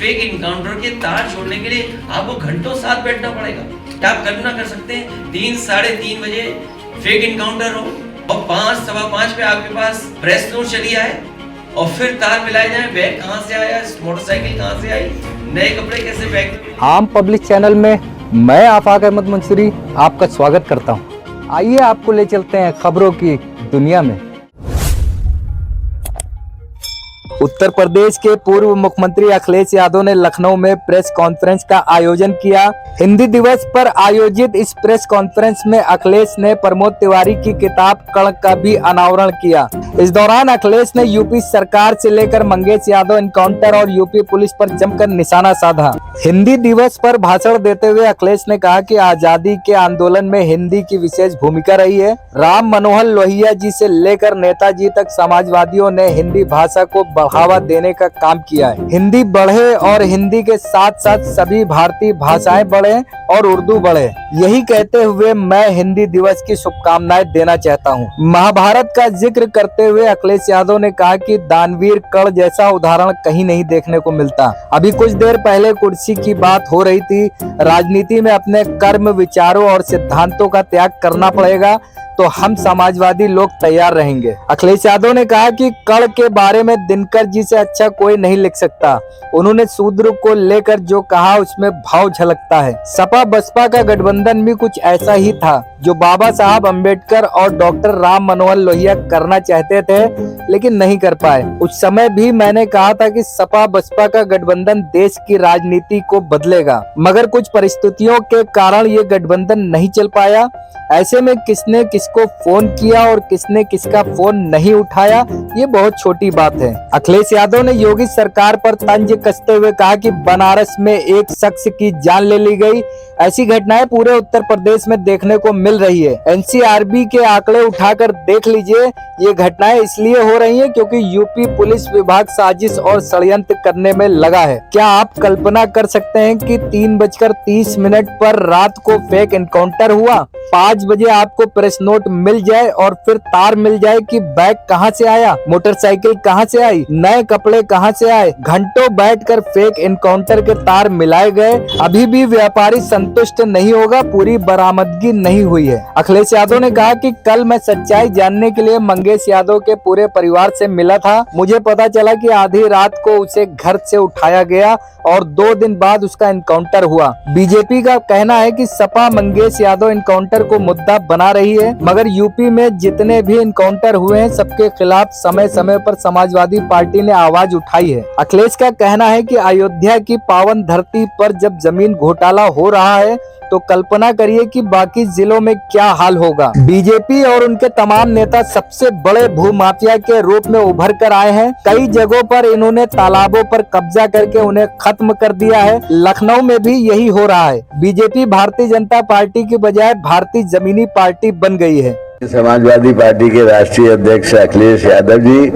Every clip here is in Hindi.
फेक इनकाउंटर के तार छोड़ने के लिए आपको घंटों साथ बैठना पड़ेगा। क्या आप कल्पना कर सकते हैं 3 साढ़े 3 बजे फेक इनकाउंटर हो और 5 सवा 5 पे आपके पास प्रेस नोट चली आए और फिर तार मिलाए जाए, बैग कहाँ से आया, मोटरसाइकिल कहाँ से आई, नए कपड़े कैसे बैग में। आम पब्लिक चैनल में मैं आफाक अहमद मंसूरी आपका स्वागत करता हूं। आइए आपको ले चलते हैं खबरों की दुनिया में। उत्तर प्रदेश के पूर्व मुख्यमंत्री अखिलेश यादव ने लखनऊ में प्रेस कॉन्फ्रेंस का आयोजन किया। हिंदी दिवस पर आयोजित इस प्रेस कॉन्फ्रेंस में अखिलेश ने प्रमोद तिवारी की किताब कण का भी अनावरण किया। इस दौरान अखिलेश ने यूपी सरकार से लेकर मंगेश यादव एनकाउंटर और यूपी पुलिस पर जमकर निशाना साधा। हिंदी दिवस पर भाषण देते हुए अखिलेश ने कहा कि आजादी के आंदोलन में हिंदी की विशेष भूमिका रही है। राम मनोहर लोहिया जी से लेकर नेताजी तक समाजवादियों ने हिंदी भाषा को बढ़ावा देने का काम किया है। हिंदी बढ़े और हिंदी के साथ साथ सभी भारतीय भाषाएं बढ़े और उर्दू बढ़े, यही कहते हुए मैं हिंदी दिवस की शुभकामनाएं देना चाहता हूं। महाभारत का जिक्र करते हुए अखिलेश यादव ने कहा कि दानवीर कर्ण जैसा उदाहरण कहीं नहीं देखने को मिलता। अभी कुछ देर पहले कुर्सी की बात हो रही थी। राजनीति में अपने कर्म, विचारों और सिद्धांतों का त्याग करना पड़ेगा तो हम समाजवादी लोग तैयार रहेंगे। अखिलेश यादव ने कहा कि कर्ण के बारे में दिनकर जी से अच्छा कोई नहीं लिख सकता। उन्होंने शूद्र को लेकर जो कहा उसमें भाव झलकता है। सपा बसपा का गठबंधन भी कुछ ऐसा ही था जो बाबा साहब अम्बेडकर और डॉक्टर राम मनोहर लोहिया करना चाहते थे लेकिन नहीं कर पाए। उस समय भी मैंने कहा था कि सपा बसपा का गठबंधन देश की राजनीति को बदलेगा, मगर कुछ परिस्थितियों के कारण ये गठबंधन नहीं चल पाया। ऐसे में किसने किसको फोन किया और किसने किसका फोन नहीं उठाया ये बहुत छोटी बात है। अखिलेश यादव ने योगी सरकार पर तंज कसते हुए कहा कि बनारस में एक शख्स की जान ले ली गई। ऐसी घटनाएं पूरे उत्तर प्रदेश में देखने को मिल रही है। एनसीआरबी के आंकड़े उठाकर देख लीजिए। ये घटनाएं इसलिए हो रही हैं क्योंकि यूपी पुलिस विभाग साजिश और षड्यंत्र करने में लगा है। क्या आप कल्पना कर सकते हैं कि 3:30 पर रात को फेक एनकाउंटर हुआ, 5 बजे आपको प्रेस नोट मिल जाए और फिर तार मिल जाए कि बैग कहां से आया, मोटरसाइकिल कहां से आई, नए कपड़े कहां से आए। घंटों बैठकर फेक एनकाउंटर के तार मिलाए गए, अभी भी व्यापारी संतुष्ट नहीं होगा, पूरी बरामदगी नहीं हुई है। अखिलेश यादव ने कहा कि कल मैं सच्चाई जानने के लिए मंगेश यादव के पूरे परिवार से मिला था। मुझे पता चला कि आधी रात को उसे घर से उठाया गया और 2 दिन बाद उसका एनकाउंटर हुआ। बीजेपी का कहना है कि सपा मंगेश यादव एनकाउंटर को मुद्दा बना रही है, मगर यूपी में जितने भी एनकाउंटर हुए हैं सबके खिलाफ समय समय पर समाजवादी पार्टी ने आवाज उठाई है। अखिलेश का कहना है कि अयोध्या की पावन धरती पर जब जमीन घोटाला हो रहा है तो कल्पना करिए कि बाकी जिलों में क्या हाल होगा। बीजेपी और उनके तमाम नेता सबसे बड़े भूमाफिया के रूप में उभर कर आए हैं। कई जगहों पर इन्होंने तालाबों पर कब्जा करके उन्हें खत्म कर दिया है। लखनऊ में भी यही हो रहा है। बीजेपी भारतीय जनता पार्टी की बजाय भारतीय जमीनी पार्टी बन गई है। समाजवादी पार्टी के राष्ट्रीय अध्यक्ष अखिलेश यादव जी,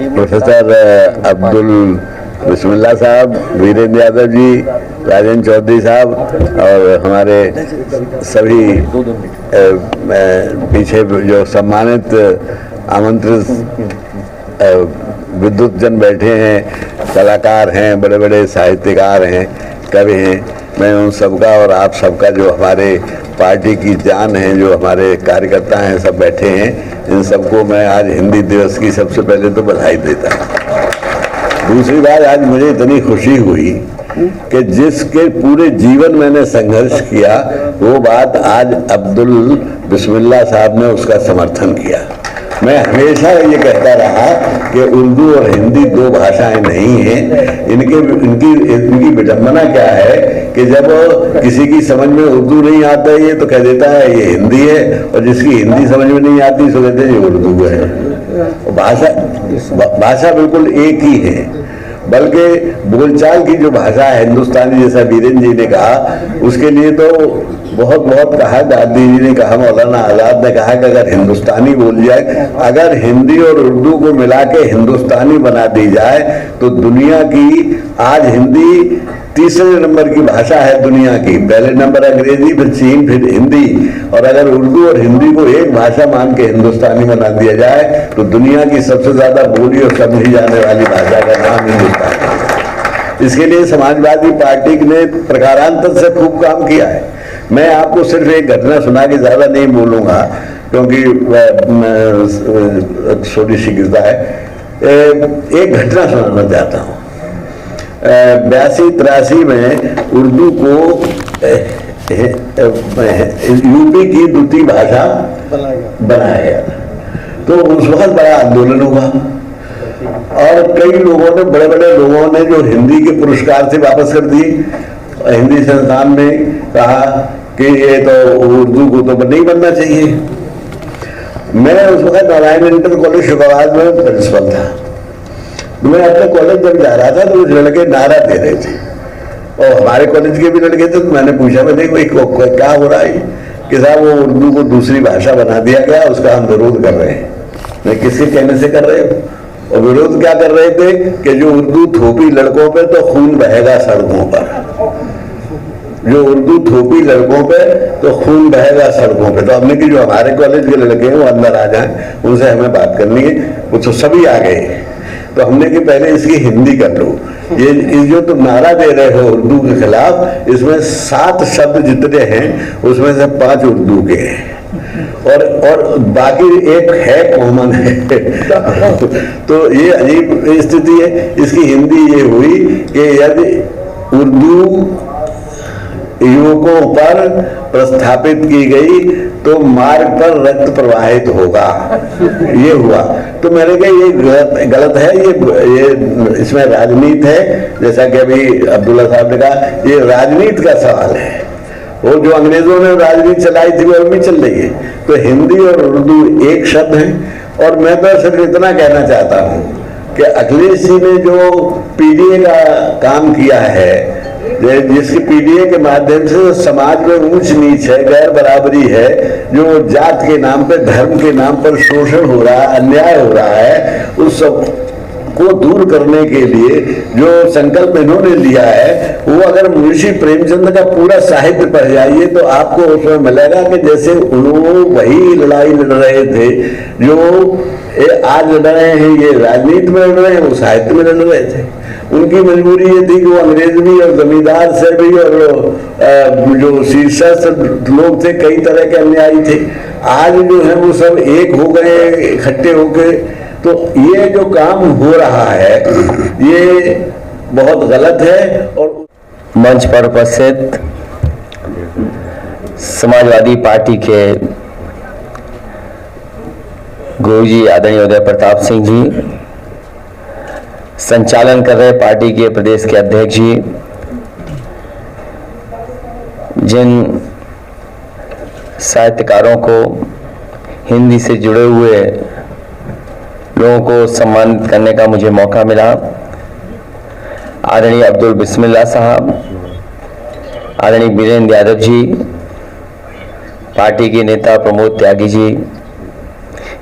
प्रोफेसर अब्दुल बिस्मिल्लाह साहब, वीरेंद्र यादव जी, राजेंद्र चौधरी साहब और हमारे सभी पीछे जो सम्मानित आमंत्रित विद्वत जन बैठे हैं, कलाकार हैं, बड़े बड़े साहित्यकार हैं, कवि हैं, मैं उन सबका और आप सबका जो हमारे पार्टी की जान है, जो हमारे कार्यकर्ता हैं, सब बैठे हैं, इन सबको मैं आज हिंदी दिवस की सबसे पहले तो बधाई देता हूँ। दूसरी बात, आज मुझे इतनी खुशी हुई कि जिसके पूरे जीवन मैंने संघर्ष किया वो बात आज अब्दुल बिस्मिल्लाह साहब ने उसका समर्थन किया। मैं हमेशा ये कहता रहा कि उर्दू और हिंदी 2 भाषाएं नहीं हैं। इनकी विडंबना क्या है कि जब किसी की समझ में उर्दू नहीं आता है ये तो कह देता है ये हिंदी है, और जिसकी हिंदी समझ में नहीं आती सो कहते हैं ये उर्दू है। भाषा बिल्कुल एक ही है, बल्कि बोलचाल की जो भाषा है हिंदुस्तानी, जैसा वीरेंद्र जी ने कहा, उसके लिए तो बहुत बहुत कहा। गांधी जी ने कहा, मौलाना आजाद ने कहा कि अगर हिंदुस्तानी बोल जाए, अगर हिंदी और उर्दू को मिला के हिंदुस्तानी बना दी जाए तो दुनिया की आज हिंदी तीसरे नंबर की भाषा है दुनिया की। पहले नंबर अंग्रेजी, फिर चीन, फिर हिंदी। और अगर उर्दू और हिंदी को एक भाषा मान के हिंदुस्तानी बना दिया जाए तो दुनिया की सबसे ज्यादा बोली और समझी जाने वाली भाषा का नाम हिंदुस्तानी। इसके लिए समाजवादी पार्टी ने प्रकारांतर से खूब काम किया है। मैं आपको सिर्फ एक घटना सुना के ज्यादा नहीं बोलूंगा क्योंकि थोड़ी सी गिरता है। एक घटना सुनाना चाहता हूँ। 82-83 में उर्दू को यूपी की द्वितीय भाषा बनाया गया। तो उस वक्त बड़ा आंदोलन हुआ और कई लोगों ने, बड़े बड़े लोगों ने जो हिंदी के पुरस्कार से वापस कर दिए, हिंदी संस्थान में कहा कि ये तो उर्दू को तो नहीं बनना चाहिए। मैं उस वक्त नारायण इंटर कॉलेज शुक्रवार में प्रिंसिपल था। मैं अपने कॉलेज जब जा रहा था तो उस लड़के नारा दे रहे थे और हमारे कॉलेज के भी लड़के थे। तो मैंने पूछा, मैंने क्या हो रहा है कि साहब वो उर्दू को दूसरी भाषा बना दिया गया, उसका हम विरोध कर रहे हैं। मैं किसके कहने से कर रहे हो? और विरोध क्या कर रहे थे कि जो उर्दू थोपी लड़कों पे तो खून बहेगा सड़कों पर, जो उर्दू थोपी लड़कों पे तो खून बहेगा सड़कों पे। तो हमने कि जो हमारे कॉलेज के लड़के हैं वो अंदर आ जाएं, उनसे हमें बात करनी है। वो तो सभी आ गए। तो हमने कि पहले इसकी हिंदी कर लो। ये जो तुम नारा दे रहे हो उर्दू के खिलाफ, इसमें 7 शब्द जितने हैं उसमें से 5 उर्दू के हैं और बाकी एक है कॉमन है। तो ये अजीब स्थिति है। इसकी हिंदी ये हुई कि यदि उर्दू युवकों पर प्रस्थापित की गई तो मार्ग पर रक्त प्रवाहित होगा, ये हुआ। तो मैंने कहा ये गलत है, ये इसमें राजनीति है। जैसा कि अभी अब्दुल्ला साहब ने कहा, ये राजनीति का सवाल है। वो जो अंग्रेजों ने राजनीति चलाई थी वो भी चल रही है। तो हिंदी और उर्दू एक शब्द है। और मैं तो सिर्फ इतना कहना चाहता हूँ कि अखिलेश जी ने जो पीडीए का काम किया है, जिसके पीडीए के माध्यम से समाज में ऊंच नीच है, गैर बराबरी है, जो जात के नाम पर, धर्म के नाम पर शोषण हो रहा है, अन्याय हो रहा है, उस सब को दूर करने के लिए जो संकल्प इन्होंने लिया है, वो अगर मुंशी प्रेमचंद का पूरा साहित्य पढ़ जाइए तो आपको उसमें मिलेगा कि जैसे उन्होंने वही लड़ाई लड़ रहे थे जो आज लड़ रहे हैं। ये राजनीति में लड़ रहे हैं, वो साहित्य में लड़ रहे थे। उनकी मजबूरी ये थी कि वो अंग्रेज भी और जमींदार से भी और जो शीर्षस्थ लोग थे, कई तरह के अन्यायी थे। आज जो है वो सब एक हो गए, इकट्ठे हो गए। तो ये जो काम हो रहा है ये बहुत गलत है। और मंच पर उपस्थित समाजवादी पार्टी के गुरुजी आदरणीय उदय प्रताप सिंह जी, संचालन कर रहे पार्टी के प्रदेश के अध्यक्ष जी, जिन साहित्यकारों को हिंदी से जुड़े हुए लोगों को सम्मानित करने का मुझे मौका मिला, आदरणीय अब्दुल बिस्मिल्लाह साहब, आदरणीय वीरेंद्र यादव जी, पार्टी के नेता प्रमोद त्यागी जी,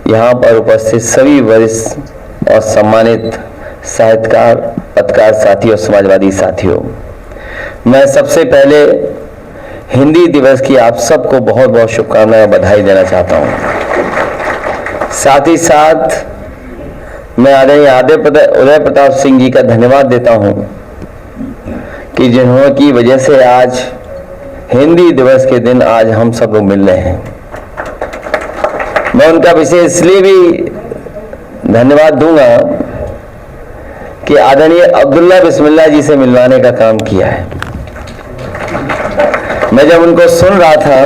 यहाँ पर उपस्थित सभी वरिष्ठ और सम्मानित साहित्यकार, पत्रकार साथी और समाजवादी साथियों, मैं सबसे पहले हिंदी दिवस की आप सबको बहुत बहुत शुभकामनाएं और बधाई देना चाहता हूँ। साथ ही साथ मैं आदरणीय उदय प्रताप सिंह जी का धन्यवाद देता हूँ कि जिन्होंने की वजह से आज हिंदी दिवस के दिन आज हम सब लोग मिल रहे हैं। मैं उनका विशेष इसलिए भी धन्यवाद दूंगा कि आदरणीय अब्दुल्ला बिस्मिल्लाह जी से मिलवाने का काम किया है। मैं जब उनको सुन रहा था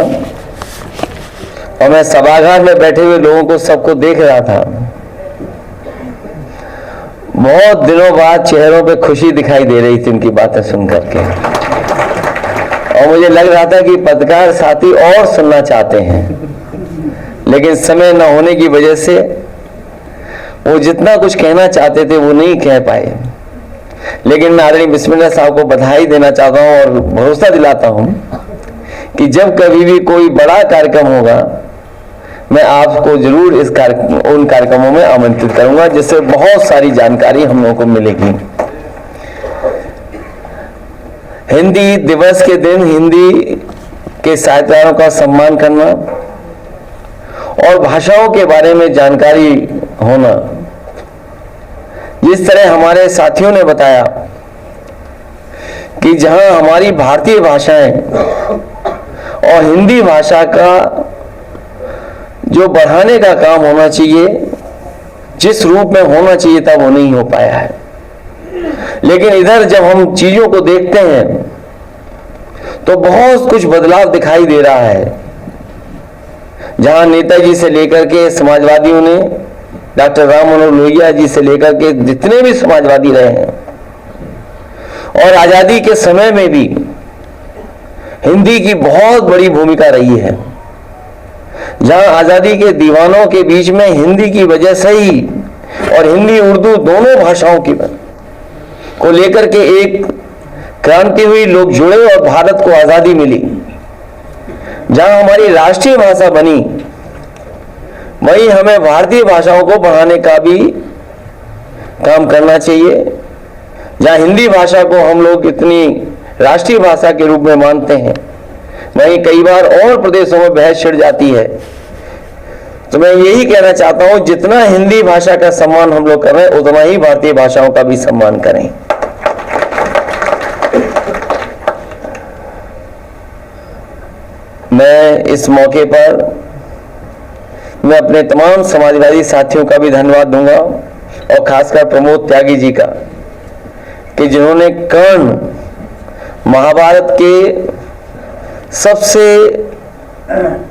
और मैं सभागार में बैठे हुए लोगों को सबको देख रहा था, बहुत दिनों बाद चेहरों पे खुशी दिखाई दे रही थी उनकी बातें सुन करके, और मुझे लग रहा था कि पत्रकार साथी और सुनना चाहते हैं, लेकिन समय न होने की वजह से वो जितना कुछ कहना चाहते थे वो नहीं कह पाए। लेकिन मैं आदरणीय बिस्मिल्लाह साहब को बधाई देना चाहता हूं और भरोसा दिलाता हूं कि जब कभी भी कोई बड़ा कार्यक्रम होगा मैं आपको जरूर उन कार्यक्रमों में आमंत्रित करूंगा, जिससे बहुत सारी जानकारी हम लोगों को मिलेगी। हिंदी दिवस के दिन हिंदी के साहित्यकारों का सम्मान करना और भाषाओं के बारे में जानकारी होना, जिस तरह हमारे साथियों ने बताया कि जहां हमारी भारतीय भाषाएं और हिंदी भाषा का जो बढ़ाने का काम होना चाहिए, जिस रूप में होना चाहिए था, वो नहीं हो पाया है। लेकिन इधर जब हम चीजों को देखते हैं तो बहुत कुछ बदलाव दिखाई दे रहा है। जहां नेताजी से लेकर के समाजवादियों ने, डॉक्टर राम मनोहर लोहिया जी से लेकर के जितने भी समाजवादी रहे हैं, और आजादी के समय में भी हिंदी की बहुत बड़ी भूमिका रही है। जहां आजादी के दीवानों के बीच में हिंदी की वजह से ही, और हिंदी उर्दू दोनों भाषाओं की को लेकर के एक क्रांति हुई, लोग जुड़े और भारत को आजादी मिली। जहां हमारी राष्ट्रीय भाषा बनी, वहीं हमें भारतीय भाषाओं को बढ़ाने का भी काम करना चाहिए। जहां हिंदी भाषा को हम लोग इतनी राष्ट्रीय भाषा के रूप में मानते हैं, वहीं कई बार और प्रदेशों में बहस छिड़ जाती है। तो मैं यही कहना चाहता हूं, जितना हिंदी भाषा का सम्मान हम लोग कर रहे हैं, उतना ही भारतीय भाषाओं का भी सम्मान करें। मैं इस मौके पर मैं अपने तमाम समाजवादी साथियों का भी धन्यवाद दूंगा, और खासकर प्रमोद त्यागी जी का, कि जिन्होंने कर्ण महाभारत के सबसे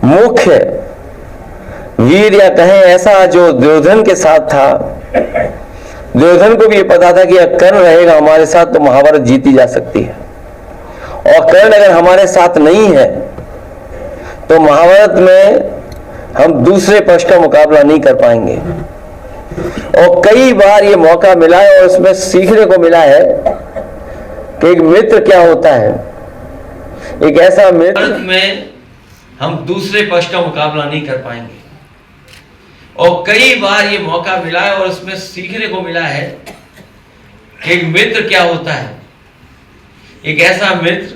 मुख्य वीर, या कहें ऐसा, जो दुर्योधन के साथ था। दुर्योधन को भी ये पता था कि कर्ण रहेगा हमारे साथ तो महाभारत जीती जा सकती है, और कर्ण अगर हमारे साथ नहीं है तो महाभारत में हम दूसरे पक्ष का मुकाबला नहीं कर पाएंगे। और कई बार ये मौका मिला है, और उसमें सीखने को मिला है कि एक मित्र क्या होता है। एक ऐसा मित्र में हम दूसरे पक्ष का मुकाबला नहीं कर पाएंगे, और कई बार ये मौका मिला है और उसमें सीखने को मिला है कि एक मित्र क्या होता है। एक ऐसा मित्र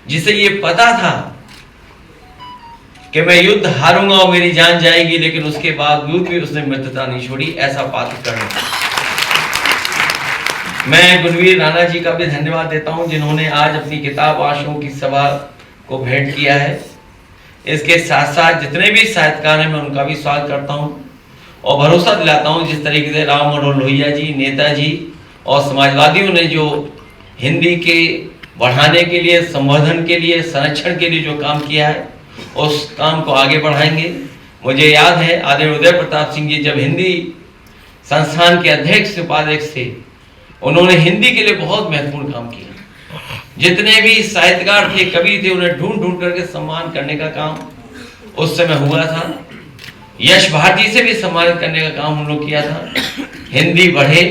जिसे ये पता था कि मैं युद्ध हारूंगा और मेरी जान जाएगी, लेकिन उसके बावजूद भी उसने मित्रता नहीं छोड़ी। ऐसा पात्र कर्ण। मैं गुणवीर राणा जी का भी धन्यवाद देता हूं, जिन्होंने आज अपनी किताब आशुओं की सभा को भेंट किया है। इसके साथ साथ जितने भी साहित्यकार हैं, मैं उनका भी स्वागत करता हूं और भरोसा दिलाता हूं, जिस तरीके से राम मनोहर लोहिया जी, नेताजी और समाजवादियों ने जो हिंदी के बढ़ाने के लिए, संवर्धन के लिए, संरक्षण के लिए जो काम किया है, उस काम को आगे बढ़ाएंगे। मुझे याद है आदरणीय उदय प्रताप सिंह जी जब हिंदी संस्थान के अध्यक्ष उपाध्यक्ष थे, उन्होंने हिंदी के लिए बहुत महत्वपूर्ण काम किया। जितने भी साहित्यकार थे, कवि थे, उन्हें ढूंढ ढूंढ करके सम्मान करने का काम उस समय हुआ था। यश भारती से भी सम्मानित करने का काम हम लोग किया था। हिंदी बढ़े,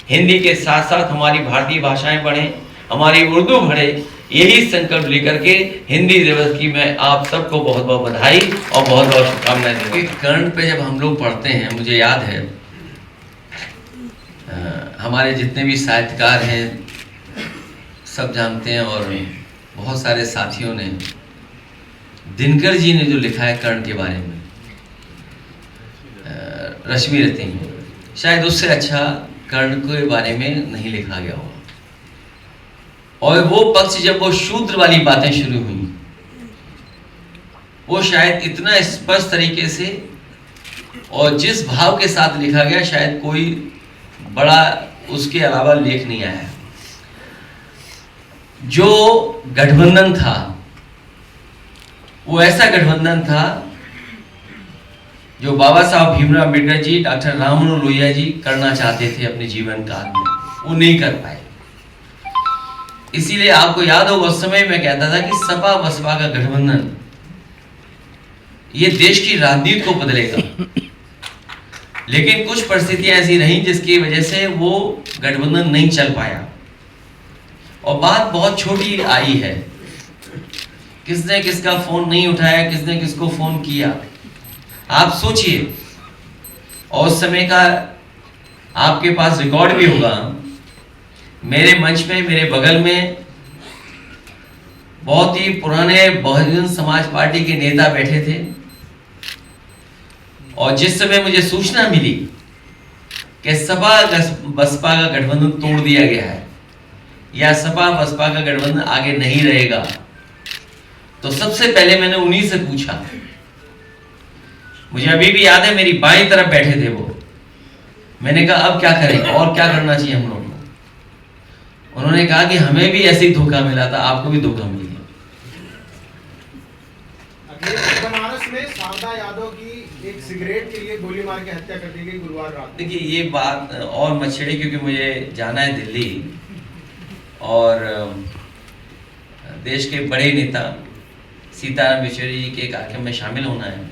हिंदी के साथ साथ हमारी भारतीय भाषाएं बढ़े, हमारी उर्दू बढ़े, यही संकल्प लेकर के हिंदी दिवस की मैं आप सबको बहुत बहुत बधाई और बहुत बहुत शुभकामनाएं दूंगा। कर्ण पे जब हम लोग पढ़ते हैं, मुझे याद है हमारे जितने भी साहित्यकार हैं सब जानते हैं, और बहुत सारे साथियों ने, दिनकर जी ने जो लिखा है कर्ण के बारे में, रश्मि रति में, शायद उससे अच्छा कर्ण के बारे में नहीं लिखा गया होगा। और वो पक्ष जब वो शूद्र वाली बातें शुरू हुई, वो शायद इतना स्पष्ट तरीके से और जिस भाव के साथ लिखा गया, शायद कोई बड़ा उसके अलावा लेख नहीं आया। जो गठबंधन था वो ऐसा गठबंधन था जो बाबा साहब भीमराव अम्बेडकर जी, डॉक्टर राम मनोहर लोहिया जी करना चाहते थे अपने जीवन काल में, वो नहीं कर पाए। इसीलिए आपको याद होगा उस समय मैं कहता था कि सपा बसपा का गठबंधन ये देश की राजनीति को बदलेगा, लेकिन कुछ परिस्थितियां ऐसी रही जिसकी वजह से वो गठबंधन नहीं चल पाया। और बात बहुत छोटी आई है, किसने किसका फोन नहीं उठाया, किसने किसको फोन किया, आप सोचिए। और उस समय का आपके पास रिकॉर्ड भी होगा। मेरे मंच में, मेरे बगल में बहुत ही पुराने बहुजन समाज पार्टी के नेता बैठे थे, और जिस समय मुझे सूचना मिली कि सपा बसपा का गठबंधन तोड़ दिया गया है, या सपा बसपा का गठबंधन आगे नहीं रहेगा, तो सबसे पहले मैंने उन्हीं से पूछा। मुझे अभी भी याद है, मेरी बाईं तरफ बैठे थे वो। मैंने कहा अब क्या करें और क्या करना चाहिए हम लोगों को। उन्होंने कहा कि हमें भी ऐसे ही धोखा मिला था, आपको भी धोखा मिल गया। बनारस में शारदा यादव की एक सिगरेट के लिए गोली मार के हत्या कर दी गई गुरुवार रात। देखिए ये बात और मत छेड़े, क्योंकि मुझे जाना है दिल्ली और देश के बड़े नेता सीताराम येचुरी जी के कार्यक्रम में शामिल होना है।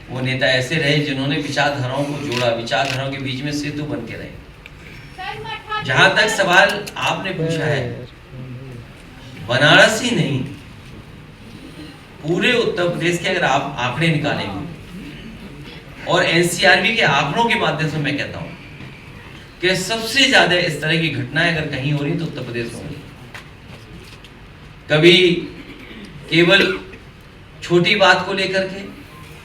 वो नेता ऐसे रहे जिन्होंने विचारधाराओं को जोड़ा, विचारधाराओं के बीच में सेतु बन के रहे। जहां तक सवाल आपने पूछा है, बनारस ही नहीं पूरे उत्तर प्रदेश के अगर आप आंकड़े निकालेंगे और एनसीआरबी के आंकड़ों के माध्यम से मैं कहता हूं कि सबसे ज्यादा इस तरह की घटनाएं अगर कहीं हो रही तो उत्तर प्रदेश में। कभी केवल छोटी बात को लेकर के,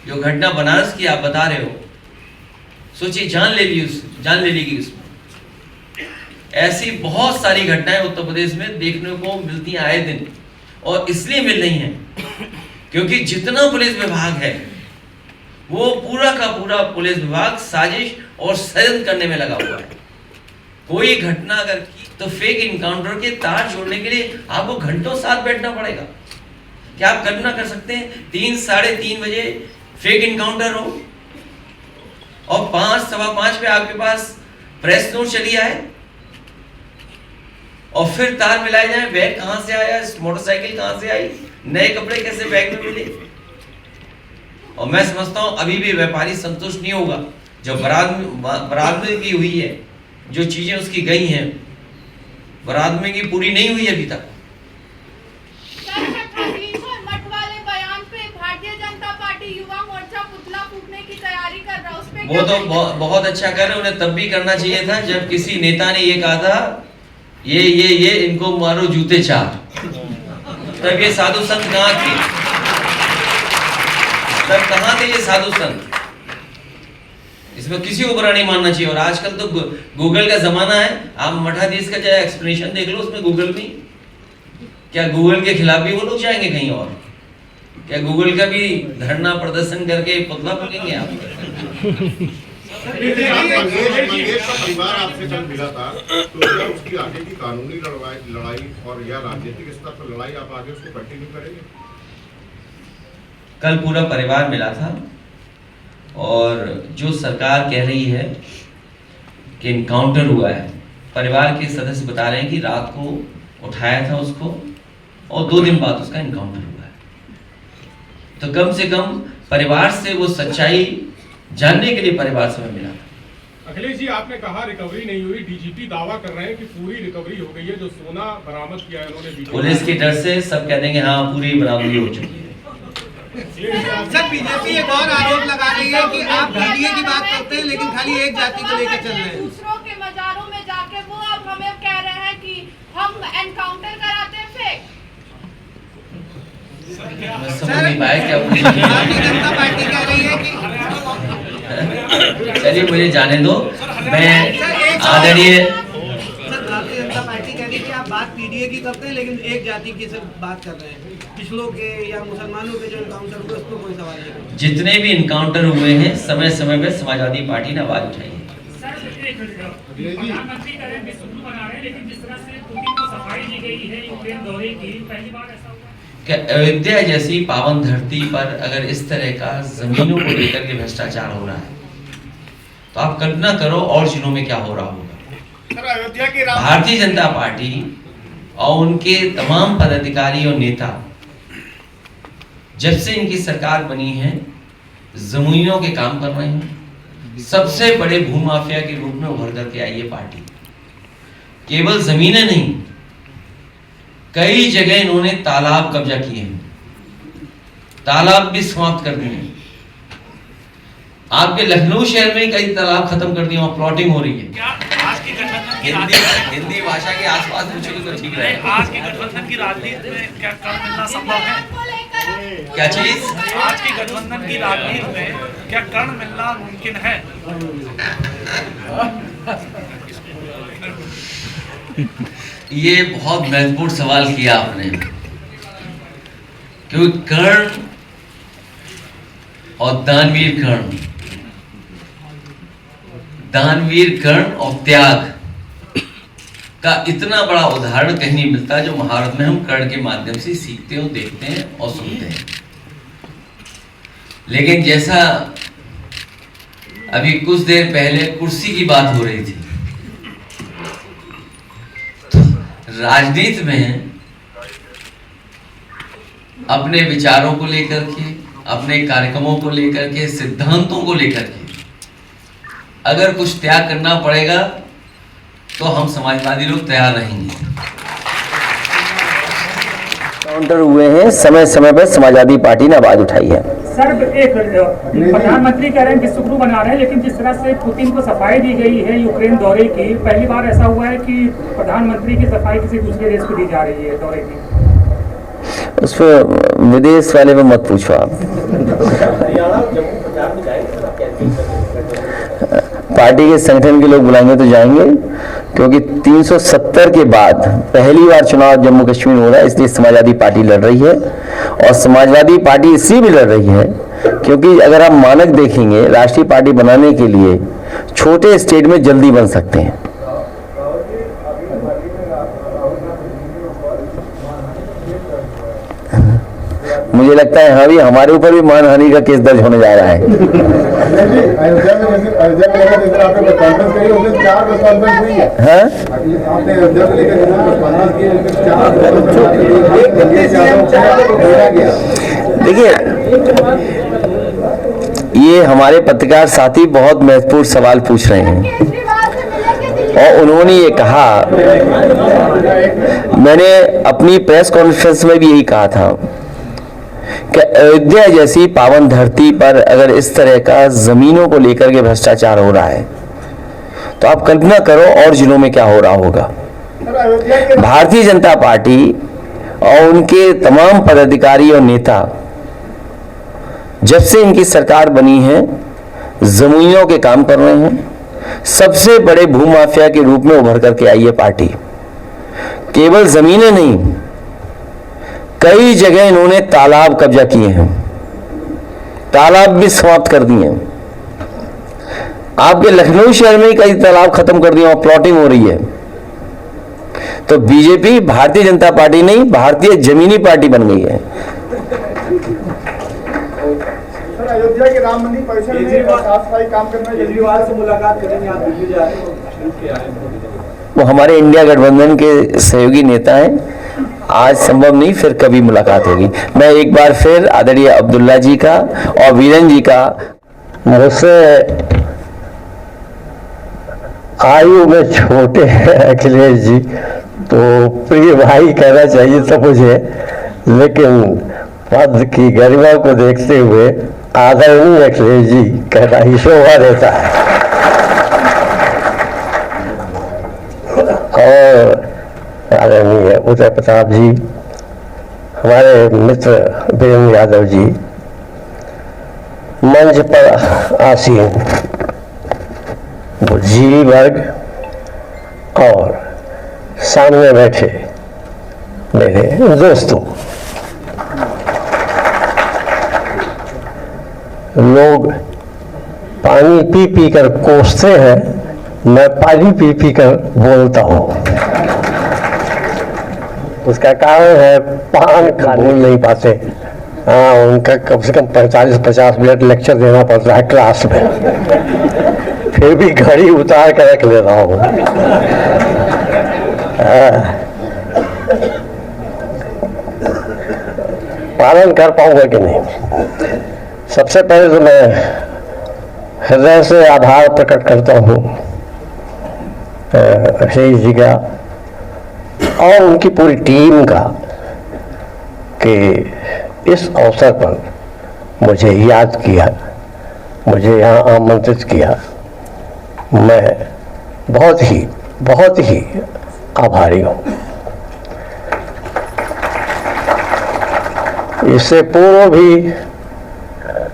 जो घटना बनारस की आप बता रहे हो, सोचिए जान ले लेगी उसमें। ऐसी बहुत सारी घटनाएं उत्तर प्रदेश में देखने को मिलती हैं आए दिन, और इसलिए मिल रही हैं क्योंकि जितना पुलिस विभाग है वो पूरा का पूरा पुलिस विभाग साजिश और षड्यंत्र करने में लगा हुआ है। कोई घटना अगर की तो फेक इनकाउंटर के तार जोड़ने के लिए आपको घंटों साथ बैठना पड़ेगा। क्या आप कल्पना कर सकते हैं 3 साढ़े 3 बजे फेक इनकाउंटर हो और 5 सवा 5 पे आपके पास प्रेस नोट चली आए और फिर तार मिलाए जाए। बैग कहां से आया, मोटरसाइकिल कहां से आई, नए कपड़े कैसे बैग में मिले। और मैं समझता हूं अभी भी व्यापारी संतुष्ट नहीं होगा। जो बरामदगी की हुई है, जो चीजें उसकी गई हैं, बरामदगी पूरी नहीं हुई अभी तक। वो तो बहुत अच्छा कर रहे हैं, उन्हें तब भी करना चाहिए था जब किसी नेता ने ये कहा था ये इनको मारो जूते चार। तब ये साधु संत कहाँ थे? तब कहाँ थे ये साधु संत? इसमें किसी को बुरा नहीं मानना चाहिए। और आजकल तो गूगल का जमाना है, आप मठाधीश का चाहे एक्सप्लेनेशन देख लो उसमें गूगल में। क्या गूगल के खिलाफ भी वो लोग जाएंगे कहीं और? क्या गूगल का भी धरना प्रदर्शन करके पुतला फूकेंगे आप? मंगेश का परिवार आपसे कल मिला था, तो क्या उसकी आगे की कानूनी लड़ाई और या राजनीतिक स्तर पर लड़ाई आप आगे उसको कंटिन्यू करेंगे? कल पूरा परिवार मिला था और जो सरकार कह रही है कि इनकाउंटर हुआ है, परिवार के सदस्य बता रहे हैं कि रात को उठाया था उसको और 2 दिन बाद उसका इनकाउंटर हुआ है। तो कम से कम परिवार से वो सच्चाई जानने के लिए परिवार से मैं मिला था। अखिलेश जी, आपने कहा रिकवरी नहीं हुई, डीजीपी दावा कर रहे हैं कि पूरी रिकवरी हो गई है। जो सोना बरामद किया है उन्होंने, पुलिस के डर से सब कह देंगे हाँ पूरी बरामदगी हो चुकी है। सर, बीजेपी एक और आरोप लगा रही है कि आप बीडीए की बात करते हैं लेकिन खाली एक जाति को लेकर चल रहे हैं। दूसरों के मजारों में जाके वो अब हमें कह रहे हैं कि हम एनकाउंटर कराते हैं फेक। मैं समझ नहीं पाया क्या भारतीय जनता पार्टी कह रही है कि चलिए मुझे जाने दो। मैं आदरणीय भारतीय जनता पार्टी कह रही है कि आप बात पीडीए की करते हैं लेकिन एक जाति की से बात कर रहे हैं। पिछलों के या मुसलमानों के जो इनकाउंटर हुए उस पर कोई सवाल नहीं। जितने भी इनकाउंटर हुए हैं समय समय पे समाजवादी पार्टी ने आवाज उठाई है। प्रधानमंत्री कह रहे हैं विश्व बना रहे हैं, लेकिन जिस तरह से पुतिन को सफाई दी गई है यूक्रेन दौरे की, पहली बार ऐसा हुआ। क्या अयोध्या जैसी पावन धरती पर अगर इस तरह का जमीनों को लेकर के भ्रष्टाचार हो रहा है तो आप कल्पना करो और जिलों में क्या हो रहा होगा। भारतीय जनता पार्टी और उनके तमाम पदाधिकारी और नेता जब से इनकी सरकार बनी है जमीनों के काम कर रहे हैं। सबसे बड़े भूमाफिया के रूप में उभर करके आई है पार्टी। केवल जमीनें नहीं, कई जगह इन्होंने तालाब कब्जा किए हैं, तालाब भी समाप्त कर दिए। आपके लखनऊ शहर में कई तालाब खत्म कर दिए, वहां प्लॉटिंग हो रही है। हिंदी भाषा के आसपास पूछोगे तो ठीक रहेगा। आज के गठबंधन की राजनीति में क्या कर्ण मिलना संभव है? क्या चीज? आज की गठबंधन की राजनीति में क्या कर्ण मिलना मुमकिन है? ये बहुत महत्वपूर्ण सवाल किया आपने, क्योंकि कर्ण और दानवीर कर्ण और त्याग का इतना बड़ा उदाहरण कहीं नहीं मिलता जो महाभारत में हम कर्ण के माध्यम से सीखते हैं, देखते हैं और सुनते हैं। लेकिन जैसा अभी कुछ देर पहले कुर्सी की बात हो रही थी, तो राजनीति में अपने विचारों को लेकर के, अपने कार्यक्रमों को लेकर के, सिद्धांतों को लेकर के अगर कुछ त्याग करना पड़ेगा तो हम समाजवादी लोग तैयार रहेंगे। काउंटर हुए हैं, समय समय पर समाजवादी पार्टी ने आवाज उठाई है। सर, एक प्रधानमंत्री कह रहे हैं विश्व गुरु बना रहे हैं, लेकिन जिस तरह से पुतिन को सफाई दी गई है यूक्रेन दौरे की, पहली बार ऐसा हुआ है कि प्रधानमंत्री की सफाई किसी दूसरे देश को दी जा रही है दौरे की। उस पर विदेश वाले में मत पूछो आप। पार्टी के संगठन के लोग बुलाएंगे तो जाएंगे, क्योंकि 370 के बाद पहली बार चुनाव जम्मू कश्मीर में हो रहा है, इसलिए समाजवादी पार्टी लड़ रही है। और समाजवादी पार्टी इसलिए भी लड़ रही है क्योंकि अगर आप मानक देखेंगे, राष्ट्रीय पार्टी बनाने के लिए छोटे स्टेट में जल्दी बन सकते हैं। मुझे लगता है हाँ भी हमारे ऊपर भी मानहानि का केस दर्ज होने जा रहा है। देखिए, ये हमारे पत्रकार साथी बहुत महत्वपूर्ण सवाल पूछ रहे हैं और उन्होंने ये कहा, मैंने अपनी प्रेस कॉन्फ्रेंस में भी यही कहा था कि अयोध्या जैसी पावन धरती पर अगर इस तरह का जमीनों को लेकर के भ्रष्टाचार हो रहा है तो आप कल्पना करो और जिलों में क्या हो रहा होगा। भारतीय जनता पार्टी और उनके तमाम पदाधिकारी और नेता जब से इनकी सरकार बनी है जमीनों के काम कर रहे हैं। सबसे बड़े भूमाफिया के रूप में उभर करके आई है पार्टी। केवल जमीनें नहीं, कई जगह इन्होंने तालाब कब्जा किए हैं, तालाब भी समाप्त कर दिए हैं। आपके लखनऊ शहर में ही कई तालाब खत्म कर दिए और प्लॉटिंग हो रही है। तो बीजेपी भारतीय जनता पार्टी नहीं, भारतीय जमीनी पार्टी बन गई है। अयोध्या के राम मंदिर परिसर में साफ सफाई काम करना, केजरीवाल से मुलाकात करेंगे, आप दिल्ली जा रहे हैं। वो हमारे इंडिया गठबंधन के सहयोगी नेता हैं, आज संभव नहीं, फिर कभी मुलाकात होगी। मैं एक बार फिर आदरणीय अब्दुल्ला जी का और वीरेन जी का, मुझसे आयु में छोटे हैं अखिलेश जी, तो प्रिय भाई कहना चाहिए था मुझे, लेकिन पद की गरिमा को देखते हुए आदरणीय अखिलेश जी कहना ही शोभा देता है। और आदरणीय उदय प्रताप जी, हमारे मित्र वीरेंद्र यादव जी, मंच पर आसीन बुद्धिजीवी वर्ग और सामने बैठे मेरे दोस्तों, लोग पानी पी पी कर कोसते हैं, मैं पानी पी पी कर बोलता हूँ। उसका कारण है पान खा बोल नहीं पाते। हाँ, उनका कम से कम 45-50 मिनट लेक्चर देना पड़ता है क्लास में, फिर भी घड़ी उतार कर रख ले रहा हूँ। पालन कर पाऊंगा कि नहीं। सबसे पहले तो मैं हृदय से आभार प्रकट करता हूँ अखिलेश जी का और उनकी पूरी टीम का कि इस अवसर पर मुझे याद किया, मुझे यहाँ आमंत्रित किया। मैं बहुत ही आभारी हूँ। इससे पूर्व भी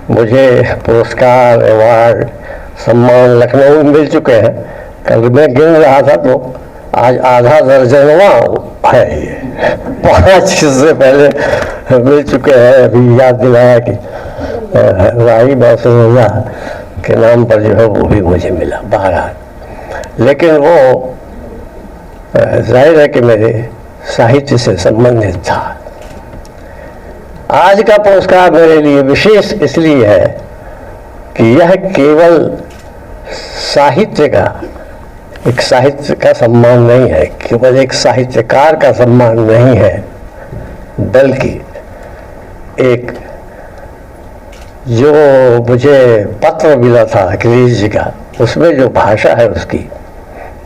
मुझे पुरस्कार, अवार्ड, सम्मान लखनऊ में मिल चुके हैं। कल मैं गिन रहा था तो आज आधा दर्जनवा है, ये 5 से पहले मिल चुके हैं। अभी याद दिलाया कि राही बासुजा के नाम पर जो है वो भी मुझे मिला बहरहाल। लेकिन वो जाहिर है कि मेरे साहित्य से संबंधित था। आज का पुरस्कार मेरे लिए विशेष इसलिए है कि यह केवल साहित्य का, एक साहित्य का सम्मान नहीं है, केवल एक साहित्यकार का सम्मान नहीं है, बल्कि एक जो मुझे पत्र मिला था अखिलेश जी का, उसमें जो भाषा है उसकी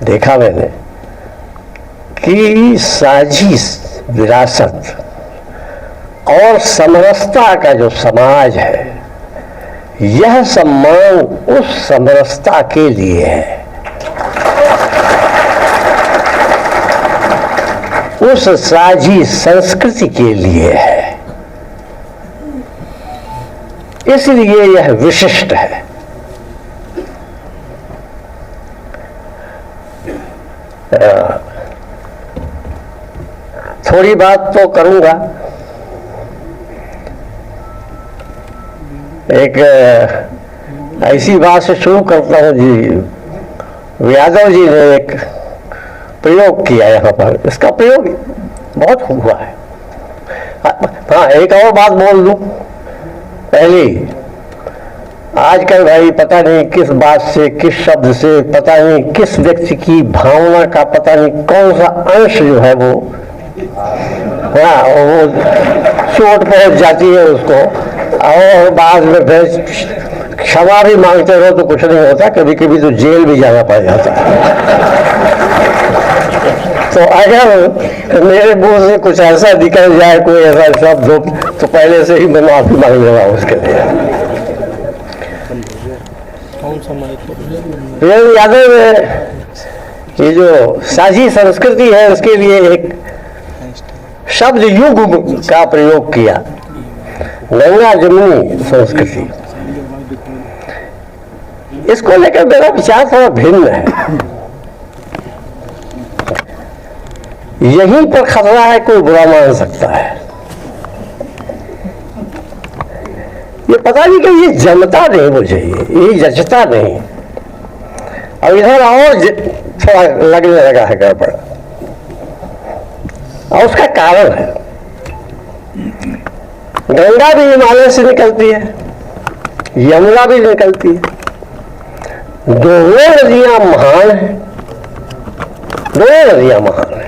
देखा मैंने कि साझी विरासत और समरसता का जो समाज है, यह सम्मान उस समरसता के लिए है, उस साझी संस्कृति के लिए है, इसलिए यह विशिष्ट है। थोड़ी बात तो करूंगा। एक ऐसी बात से शुरू करता हूं जी। यादव जी ने एक प्रयोग किया यहाँ पर, इसका प्रयोग बहुत हुआ है। हाँ, एक और बात बोल दूं पहली। आजकल भाई पता नहीं किस बात से, किस शब्द से, पता नहीं किस व्यक्ति की भावना का पता नहीं कौन सा अंश जो है वो, हाँ, वो चोट पहुंच जाती है उसको, और बाद में फिर क्षमा भी मांगते रहो तो कुछ नहीं होता, कभी कभी तो जेल भी जाना पड़ जाता है। तो अगर मेरे मुंह से कुछ ऐसा निकल जाए, कोई ऐसा शब्द हो, तो पहले से ही मैं माफी मांग ले रहा हूँ उसके लिए। यादव में ये जो साझी संस्कृति है उसके लिए एक शब्द युग का प्रयोग किया, गंगा जमुनी संस्कृति। इसको लेकर मेरा विचार थोड़ा भिन्न है। यहीं पर खतरा है, कोई बुरा मान सकता है। ये पता नहीं कि ये जमता नहीं मुझे, ये जचता नहीं, और इधर और थोड़ा लगने लगा है गड़बड़। और उसका कारण है, गंगा भी हिमालय से निकलती है, यमुना भी निकलती है, दोनों नदियां महान हैं, दोनों नदियां महान हैं।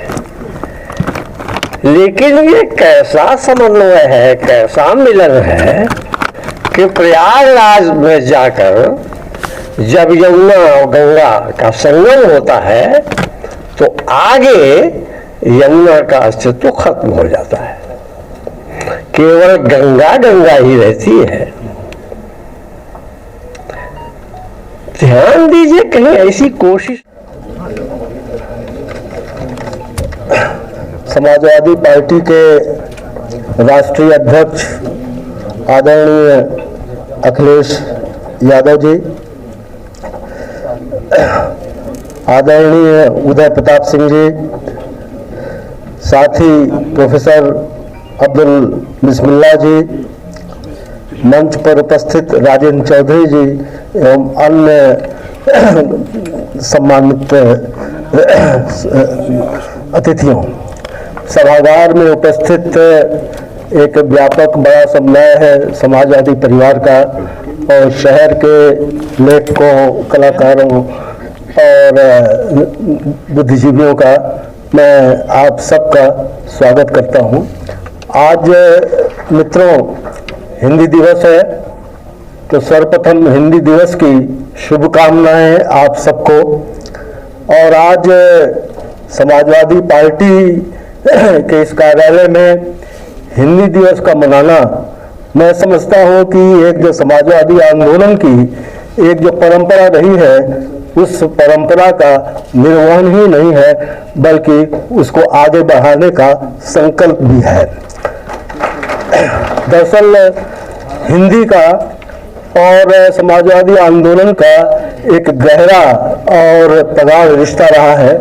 लेकिन ये कैसा समन्वय है, कैसा मिलन है कि प्रयागराज में जाकर जब यमुना और गंगा का संगम होता है तो आगे यमुना का अस्तित्व खत्म हो जाता है, केवल गंगा गंगा ही रहती है। ध्यान दीजिए, कहीं ऐसी कोशिश। समाजवादी पार्टी के राष्ट्रीय अध्यक्ष आदरणीय अखिलेश यादव जी, आदरणीय उदय प्रताप सिंह जी, साथ ही प्रोफेसर अब्दुल बिस्मिल्लाह जी, मंच पर उपस्थित राजेंद्र चौधरी जी एवं अन्य सम्मानित अतिथियों, सभागार में उपस्थित एक व्यापक बड़ा समुदाय है समाजवादी परिवार का, और शहर के लेखकों, कलाकारों और बुद्धिजीवियों का मैं आप सबका स्वागत करता हूं। आज मित्रों हिंदी दिवस है, तो सर्वप्रथम हिंदी दिवस की शुभकामनाएं आप सबको। और आज समाजवादी पार्टी के इस कार्यालय में हिंदी दिवस का मनाना, मैं समझता हूं कि एक जो समाजवादी आंदोलन की एक जो परंपरा रही है, उस परंपरा का निर्वहन ही नहीं है बल्कि उसको आगे बढ़ाने का संकल्प भी है। दरअसल हिंदी का और समाजवादी आंदोलन का एक गहरा और प्रगाढ़ रिश्ता रहा है,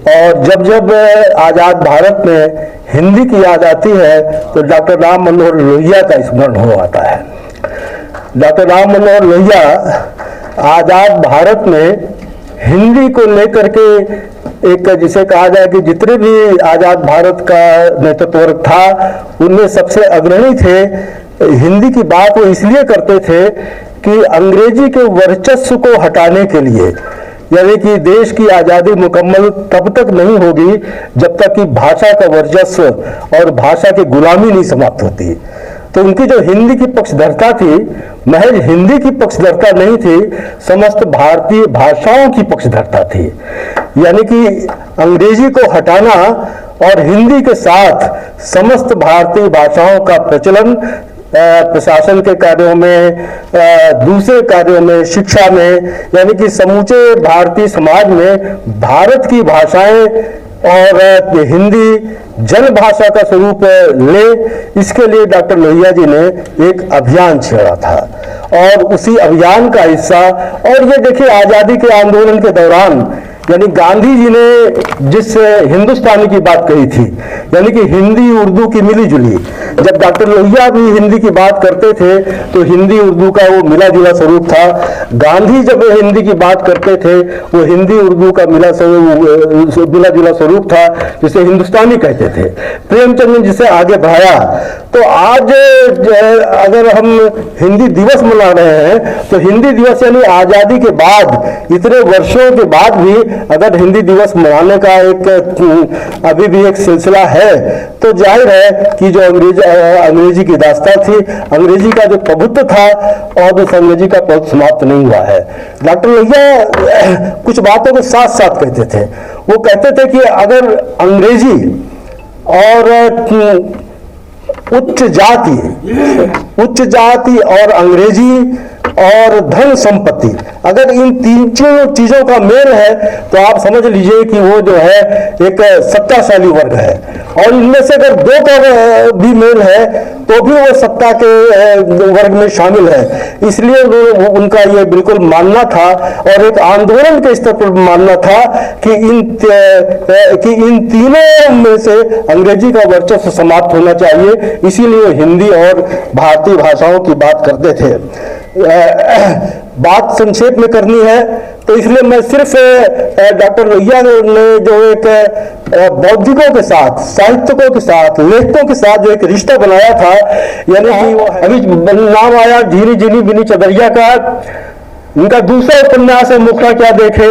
और जब जब आज़ाद भारत में हिंदी की याद आती है तो डॉक्टर राम मनोहर लोहिया का स्मरण हो आता है। डॉक्टर राम मनोहर लोहिया आज़ाद भारत में हिंदी को लेकर के एक, जिसे कहा जाए कि जितने भी आज़ाद भारत का नेतृत्व था उनमें सबसे अग्रणी थे। हिंदी की बात वो इसलिए करते थे कि अंग्रेजी के वर्चस्व को हटाने के लिए, यानी कि देश की आज़ादी मुकम्मल तब तक नहीं होगी जब तक कि भाषा का वर्चस्व और भाषा की गुलामी नहीं समाप्त होती। तो उनकी जो हिंदी की पक्षधरता थी, महज हिंदी की पक्षधरता नहीं थी, समस्त भारतीय भाषाओं की पक्षधरता थी। यानी कि अंग्रेजी को हटाना और हिंदी के साथ समस्त भारतीय भाषाओं का प्रचलन प्रशासन के कार्यों में, दूसरे कार्यों में, शिक्षा में, यानी कि समूचे भारतीय समाज में भारत की भाषाएं और हिंदी जन भाषा का स्वरूप ले, इसके लिए डॉक्टर लोहिया जी ने एक अभियान छेड़ा था और उसी अभियान का हिस्सा। और ये देखिए, आज़ादी के आंदोलन के दौरान यानी गांधी जी ने जिस हिंदुस्तानी की बात कही थी, यानी कि हिंदी उर्दू की मिली जुली, जब डॉक्टर लोहिया भी हिंदी की बात करते थे तो हिंदी उर्दू का वो मिला जुला स्वरूप था। गांधी जब हिंदी की बात करते थे वो हिंदी उर्दू का मिला जुला स्वरूप था, जिसे हिंदुस्तानी कहते थे। प्रेमचंद ने जिसे आगे बढ़ाया। तो आज अगर हम हिंदी दिवस मना रहे हैं तो हिंदी दिवस यानी आज़ादी के बाद इतने वर्षों के बाद भी अगर हिंदी दिवस मनाने का एक अभी भी एक सिलसिला है तो जाहिर है कि जो अंग्रेजी की दास्तां थी, अंग्रेजी का जो प्रभुत्व था और उस अंग्रेजी का प्रभुत्व समाप्त नहीं हुआ है। डॉक्टर लोहिया कुछ बातों को साथ साथ कहते थे। वो कहते थे कि अगर अंग्रेजी और उच्च जाति और अंग्रेजी और धन संपत्ति, अगर इन तीन चीजों का मेल है तो आप समझ लीजिए कि वो जो है एक सत्ताशाली वर्ग है। और इनमें से अगर दो का भी मेल है तो भी वो सत्ता के वर्ग में शामिल है। इसलिए उनका ये बिल्कुल मानना था और एक आंदोलन के स्तर पर मानना था कि इन तीनों में से अंग्रेजी का वर्चस्व समाप्त होना चाहिए। इसीलिए हिंदी और भारतीय भाषाओं की बात करते थे। बात संक्षेप में करनी है तो इसलिए मैं सिर्फ डॉक्टर लोहिया ने जो एक बौद्धिकों के साथ, साहित्यकों के साथ, लेखकों के साथ जो एक रिश्ता बनाया था, यानी कि अभी नाम आया झीनी झीनी बिनी चदरिया का, उनका दूसरा उपन्यास है मुखड़ा क्या देखे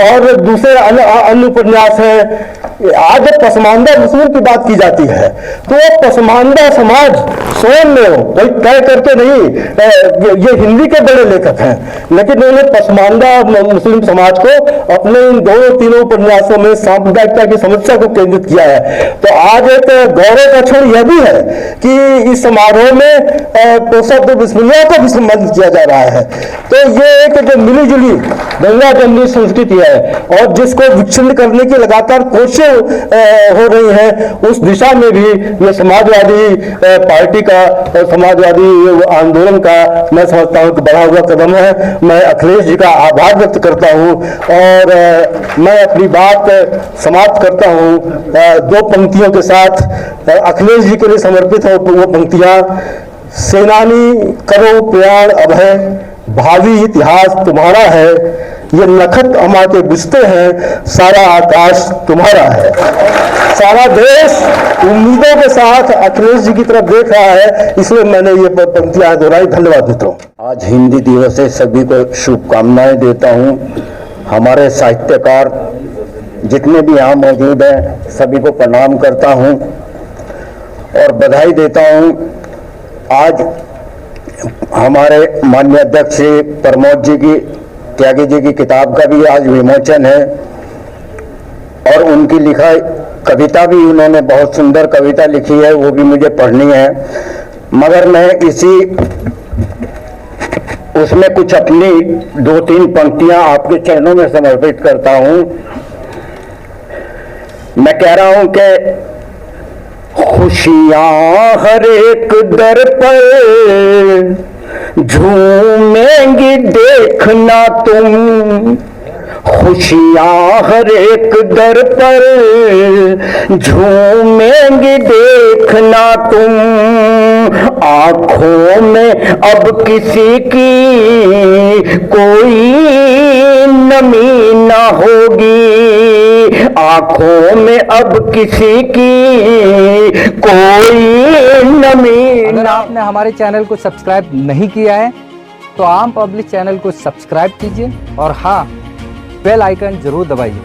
और दूसरे अन्य उपन्यास है। आज पसमानदा मुस्लिम की बात की जाती है तो वो पसमानदा समाज स्वयं में हो, कोई तय करके नहीं, ये हिंदी के बड़े लेखक हैं, लेकिन उन्होंने पसमानदा मुस्लिम समाज को अपने इन दोनों तीनों उपन्यासों में सांप्रदायिकता की समस्या को केंद्रित किया है। तो आज एक गौरव का क्षण यह भी है कि इस समारोह में पोषक बिस्मिल्लाह को भी सम्मानित किया जा रहा है। तो ये एक जो मिली जुली गंगा जमनी संस्कृति है और जिसको विच्छिन्न करने की लगातार कोशिशें हो रही हैं, उस दिशा में भी ये समाजवादी पार्टी का, समाजवादी आंदोलन का मैं समझता हूँ कि बढ़ा हुआ कदम है। मैं अखिलेश जी का आभार व्यक्त करता हूँ और मैं अपनी बात समाप्त करता हूँ दो पंक्तियों के साथ। अखिलेश जी के लिए समर्पित है वो पंक्तियाँ। सेनानी करो प्रयाण अभय, भावी इतिहास तुम्हारा है, ये नखत अमा के बिस्ते हैं, सारा आकाश तुम्हारा है। सारा देश उम्मीदों के साथ अखिलेश जी की तरफ देख रहा है, इसलिए मैंने ये पंक्तियां दोहराई। धन्यवाद देता हूँ। आज हिंदी दिवस है, सभी को शुभकामनाएं देता हूँ। हमारे साहित्यकार जितने भी यहाँ मौजूद हैं सभी को प्रणाम करता हूँ और बधाई देता हूँ। आज हमारे माननीय अध्यक्ष प्रमोद जी की, त्यागी जी की किताब का भी आज विमोचन है और उनकी लिखा कविता भी, उन्होंने बहुत सुंदर कविता लिखी है, वो भी मुझे पढ़नी है। मगर मैं उसमें कुछ अपनी दो तीन पंक्तियां आपके चरणों में समर्पित करता हूं। मैं कह रहा हूं कि खुशियां हर एक दर पर झूमेंगी देखना तुम, खुशियाँ हर एक दर पर झूमेंगी देखना तुम, आँखों में अब किसी की कोई नमी ना होगी, आँखों में अब किसी की कोई नमी अगर ना। आपने हमारे चैनल को सब्सक्राइब नहीं किया है तो आम पब्लिक चैनल को सब्सक्राइब कीजिए और हाँ, बेल आइकन जरूर दबाइए।